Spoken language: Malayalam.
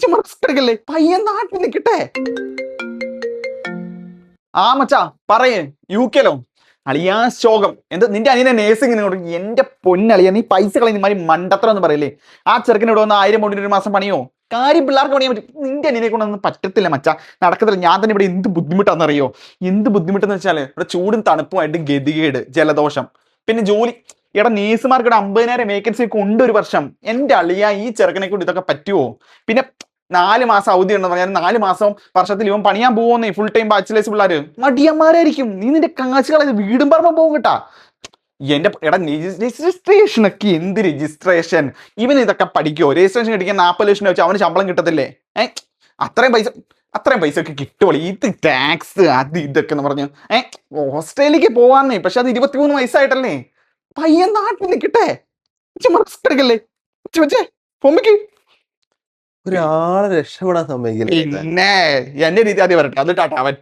ചുമ്മാ റിസ്ക് എടുക്കല്ലേ, പയ്യൻ നാട്ടിൽ നിൽക്കട്ടെ. ആ മച്ചാ പറയേ, UK അളിയാ ശോകം. എന്ത് നിന്റെ അനിയനെ നേഴ്സിംഗ് കൊടുക്കും? എന്റെ പൊന്നളിയ, നീ പൈസ കളയുന്ന മാതിരി മണ്ടത്ര എന്ന് പറയില്ലേ. ആ ചെറുക്കിന് ഇവിടെ വന്ന് 1000 കോടി ഒരു മാസം പണിയോ? കാര്യം പിള്ളേർക്ക് പണിയാൻ പറ്റും, നിന്റെ അനിയനെ കൊണ്ടൊന്നും പറ്റത്തില്ല മച്ചാ, നടക്കത്തില്ല. ഞാൻ തന്നെ ഇവിടെ എന്ത് ബുദ്ധിമുട്ടാണെന്നറിയോ? എന്ത് ബുദ്ധിമുട്ടെന്ന് വെച്ചാല് ഇവിടെ ചൂടും തണുപ്പുമായിട്ട് ഗതികേട്, ജലദോഷം, പിന്നെ ജോലി. ഇവിടെ നേഴ്സുമാർക്ക് ഇവിടെ 50,000 വേക്കൻസി ഒക്കെ ഉണ്ട് ഒരു വർഷം. എന്റെ അളിയ, ഈ ചെറുക്കനെ കൊണ്ട് ഇതൊക്കെ പറ്റുമോ? പിന്നെ 4 മാസം അവധി ഉണ്ടെന്ന് പറഞ്ഞാൽ 4 മാസം വർഷത്തിൽ ഇവൻ പണിയാൻ പോകുന്നേ, ഫുൾ ടൈം ബാച്ചിലേഴ്സ് പിള്ളേര് മടിയന്മാരായിരിക്കും. നീ നിന്റെ കാശുകളെ വീടും പറമ്പ പോകും കേട്ടാ. എന്റെ എടാ, രജിസ്ട്രേഷൻ ഒക്കെ എന്ത് രജിസ്ട്രേഷൻ? ഇവൻ ഇതൊക്കെ പഠിക്കോ? രജിസ്ട്രേഷൻ കിട്ടിക്കാൻ 40 ലക്ഷം വെച്ചാൽ അവന് ശമ്പളം കിട്ടത്തില്ലേ? അത്രയും പൈസ ഒക്കെ കിട്ടുള്ളൂ. ഇത് ടാക്സ് അത് ഇതൊക്കെ എന്ന് പറഞ്ഞു ഓസ്ട്രേലിയക്ക് പോവാന്നേ. പക്ഷെ അത് 23 വയസ്സായിട്ടല്ലേ. പയ്യൻ നാട്ടിൽ നിൽക്കട്ടെ, ചുമ്മാ റിസ്ക് എടുക്കല്ലേ. പൊമ്മിക്ക് ഒരാളെ രക്ഷപ്പെടാൻ സമ്മതിക്കില്ല. പിന്നെ എന്റെ രീതി ആദ്യം വരട്ടെ, അത് ടാറ്റ അവൻ.